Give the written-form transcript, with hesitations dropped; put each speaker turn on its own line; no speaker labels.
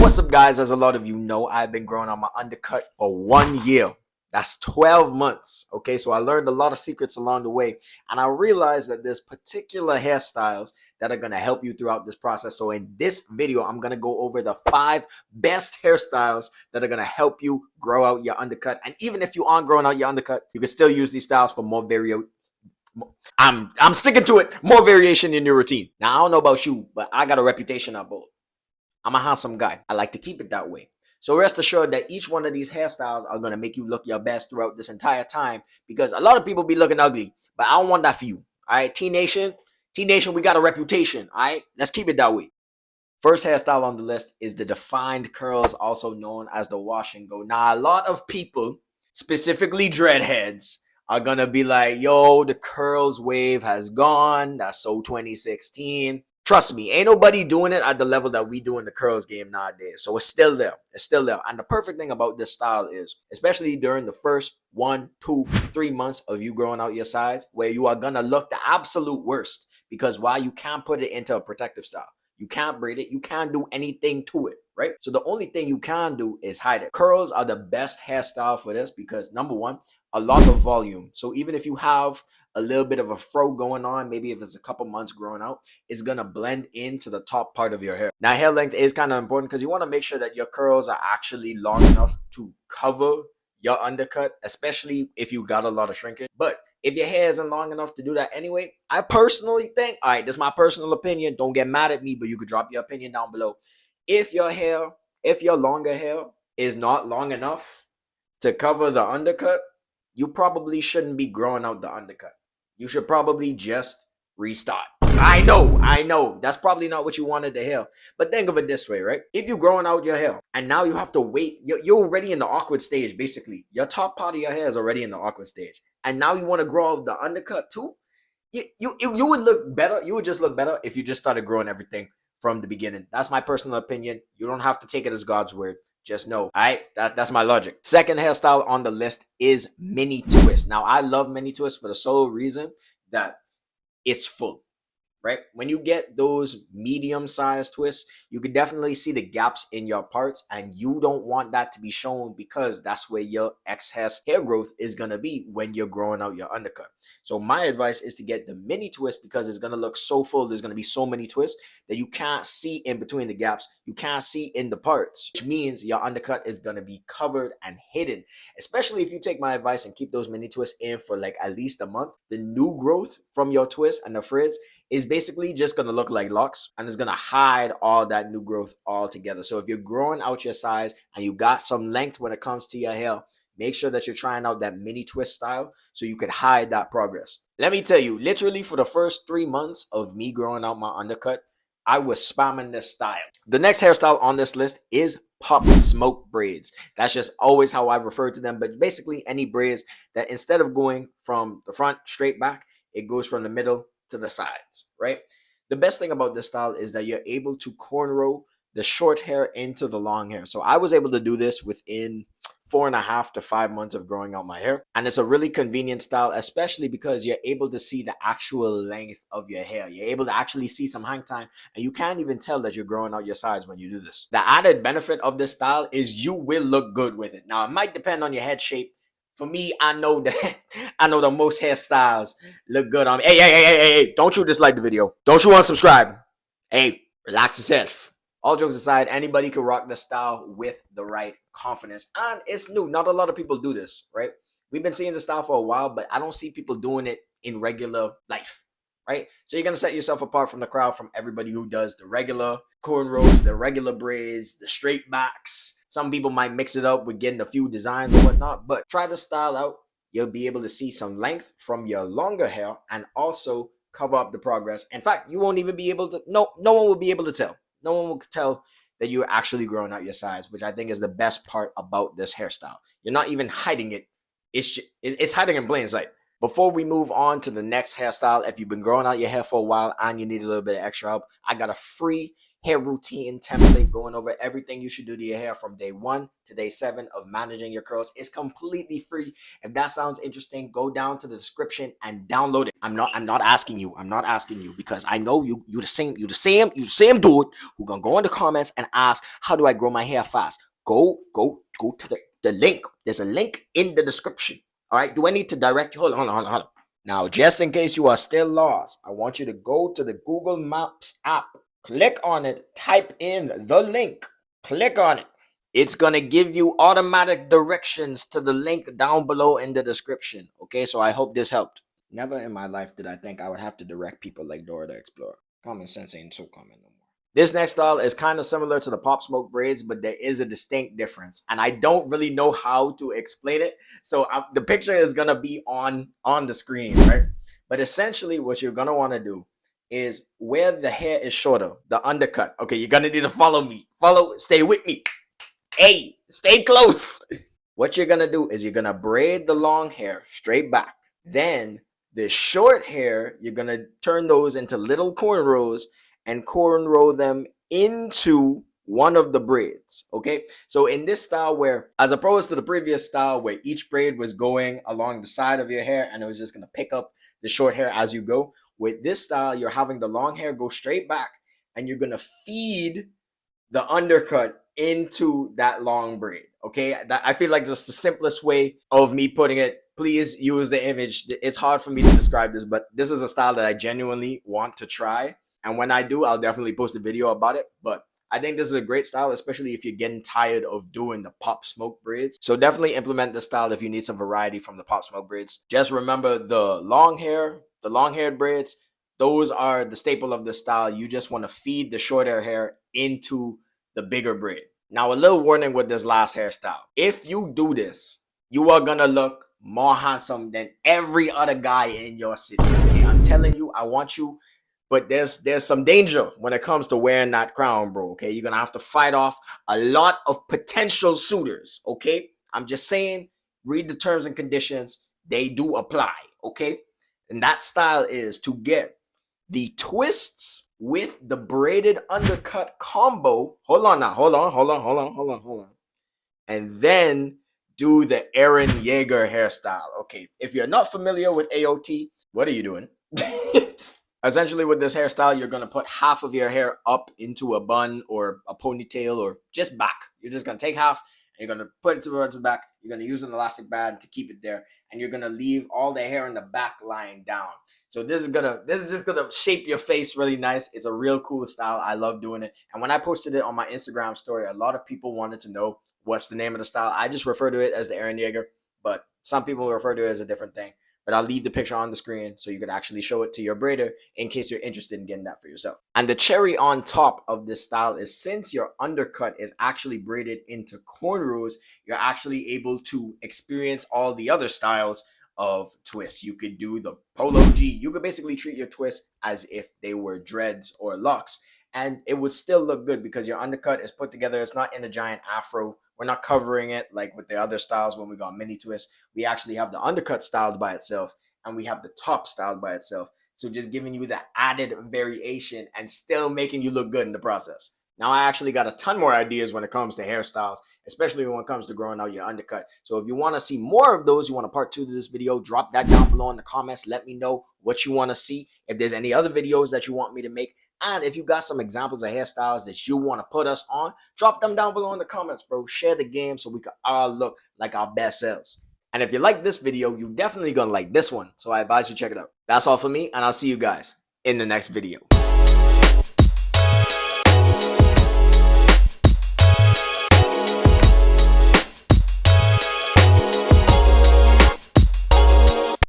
What's up, guys? As a lot of you know, I've been growing on my undercut for 1 year. That's 12 months. Okay, so I learned a lot of secrets along the way, and I realized that there's particular hairstyles that are going to help you throughout this process. So in this video, I'm going to go over the 5 best hairstyles that are going to help you grow out your undercut. And even if you aren't growing out your undercut, you can still use these styles for more variation. I'm sticking to it. More variation in your routine. Now, I don't know about you, but I got a reputation of both. I'm a handsome guy. I like to keep it that way. So rest assured that each one of these hairstyles are going to make you look your best throughout this entire time, because a lot of people be looking ugly, but I don't want that for you. All right, T-Nation, we got a reputation. All right, let's keep it that way. First hairstyle on the list is the defined curls, also known as the wash and go. Now, a lot of people, specifically dreadheads, are going to be like, yo, the curls wave has gone. That's so 2016. Trust me, ain't nobody doing it at the level that we do in the curls game nowadays. So it's still there. It's still there. And the perfect thing about this style is, especially during the first 1, 2, 3 months of you growing out your sides, where you are going to look the absolute worst. Because why? You can't put it into a protective style. You can't braid it. You can't do anything to it, right? So the only thing you can do is hide it. Curls are the best hairstyle for this because, number one, a lot of volume. So even if you have a little bit of a fro going on, maybe if it's a couple months growing out, it's going to blend into the top part of your hair. Now, hair length is kind of important because you want to make sure that your curls are actually long enough to cover your undercut, especially if you got a lot of shrinkage. But if your hair isn't long enough to do that anyway, I personally think, all right, this is my personal opinion. Don't get mad at me, but you could drop your opinion down below. If your longer hair is not long enough to cover the undercut, you probably shouldn't be growing out the undercut. You should probably just restart. I know. That's probably not what you wanted to hear. But think of it this way, right? If you're growing out your hair and now you have to wait, you're already in the awkward stage, basically. Your top part of your hair is already in the awkward stage. And now you want to grow out the undercut too? You would look better. You would just look better if you just started growing everything from the beginning. That's my personal opinion. You don't have to take it as God's word. Just know, all right? That's my logic. Second hairstyle on the list is mini twist. Now, I love mini twist for the sole reason that it's full, right? When you get those medium-sized twists, you can definitely see the gaps in your parts, and you don't want that to be shown because that's where your excess hair growth is going to be when you're growing out your undercut. So my advice is to get the mini twist because it's going to look so full. There's going to be so many twists that you can't see in between the gaps. You can't see in the parts, which means your undercut is going to be covered and hidden. Especially if you take my advice and keep those mini twists in for like at least a month, the new growth from your twist and the frizz is basically just going to look like locks, and it's going to hide all that new growth altogether. So if you're growing out your size and you got some length when it comes to your hair, make sure that you're trying out that mini twist style so you could hide that progress. Let me tell you, literally for the first 3 months of me growing out my undercut, I was spamming this style. The next hairstyle on this list is pop smoke braids. That's just always how I refer to them, but basically any braids that instead of going from the front straight back, it goes from the middle to the sides, right? The best thing about this style is that you're able to cornrow the short hair into the long hair. So I was able to do this within 4.5 to 5 months of growing out my hair. And it's a really convenient style, especially because you're able to see the actual length of your hair. You're able to actually see some hang time, and you can't even tell that you're growing out your sides when you do this. The added benefit of this style is you will look good with it. Now, it might depend on your head shape. For me, I know that the most hairstyles look good on me. Hey, don't you dislike the video. Don't you unsubscribe. Hey, relax yourself. All jokes aside, anybody can rock this style with the right confidence. And it's new. Not a lot of people do this, right? We've been seeing this style for a while, but I don't see people doing it in regular life, right? So you're going to set yourself apart from the crowd from everybody who does the regular cornrows, the regular braids, the straight backs. Some people might mix it up with getting a few designs or whatnot, but try the style out. You'll be able to see some length from your longer hair and also cover up the progress. In fact, you won't even be able to, no one will be able to tell. No one will tell that you're actually growing out your sides, which I think is the best part about this hairstyle. You're not even hiding it. It's hiding in plain sight. Before we move on to the next hairstyle, if you've been growing out your hair for a while and you need a little bit of extra help, I got a free hair routine template going over everything you should do to your hair from day 1 to day 7 of managing your curls. It's completely free. If that sounds interesting, go down to the description and download it. I'm not asking you. I'm not asking you because I know you the same dude who gonna go in the comments and ask, how do I grow my hair fast? Go to the link. There's a link in the description. All right. Do I need to direct you? Hold on. Now, just in case you are still lost, I want you to go to the Google Maps app. Click on it. Type in the link. Click on it. It's going to give you automatic directions to the link down below in the description. Okay, so I hope this helped. Never in my life did I think I would have to direct people like Dora the Explorer. Common sense ain't so common no more. This next style is kind of similar to the pop smoke braids, but there is a distinct difference. And I don't really know how to explain it. So the picture is going to be on the screen, right? But essentially what you're going to want to do is where the hair is shorter, the undercut. Okay, you're going to need to follow me. Stay with me. Hey, stay close. What you're going to do is you're going to braid the long hair straight back. Then the short hair, you're going to turn those into little cornrows and cornrow them into one of the braids. Okay, so in this style, where as opposed to the previous style where each braid was going along the side of your hair and it was just going to pick up the short hair as you go, with this style you're having the long hair go straight back and you're going to feed the undercut into that long braid. Okay, I feel like that's the simplest way of me putting it. Please use the image. It's hard for me to describe this, but this is a style that I genuinely want to try. And when I do, I'll definitely post a video about it. But I think this is a great style, especially if you're getting tired of doing the pop smoke braids. So definitely implement this style if you need some variety from the pop smoke braids. Just remember the long haired braids, those are the staple of this style. You just want to feed the short hair into the bigger braid. Now, a little warning with this last hairstyle. If you do this, you are going to look more handsome than every other guy in your city. Okay, I'm telling you, I want you. But there's some danger when it comes to wearing that crown, bro. Okay, you're gonna have to fight off a lot of potential suitors. Okay, I'm just saying, read the terms and conditions. They do apply. Okay, and that style is to get the twists with the braided undercut combo. Hold on. And then do the Aaron Yeager hairstyle. Okay, if you're not familiar with AOT, what are you doing? Essentially, with this hairstyle, you're going to put half of your hair up into a bun or a ponytail or just back. You're just going to take half and you're going to put it towards the back. You're going to use an elastic band to keep it there. And you're going to leave all the hair in the back lying down. So this is just going to shape your face really nice. It's a real cool style. I love doing it. And when I posted it on my Instagram story, a lot of people wanted to know what's the name of the style. I just refer to it as the Aaron Yeager, but some people refer to it as a different thing. But I'll leave the picture on the screen so you can actually show it to your braider in case you're interested in getting that for yourself. And the cherry on top of this style is, since your undercut is actually braided into cornrows, you're actually able to experience all the other styles of twists. You could do the polo G. You could basically treat your twists as if they were dreads or locks. And it would still look good because your undercut is put together. It's not in a giant afro. We're not covering it like with the other styles when we got mini twists. We actually have the undercut styled by itself and we have the top styled by itself. So just giving you that added variation and still making you look good in the process. Now, I actually got a ton more ideas when it comes to hairstyles, especially when it comes to growing out your undercut. So if you want to see more of those, you want a part 2 to this video, drop that down below in the comments. Let me know what you want to see. If there's any other videos that you want me to make, and if you got some examples of hairstyles that you want to put us on, drop them down below in the comments, bro. Share the game so we can all look like our best selves. And if you like this video, you're definitely going to like this one. So I advise you check it out. That's all for me, and I'll see you guys in the next video.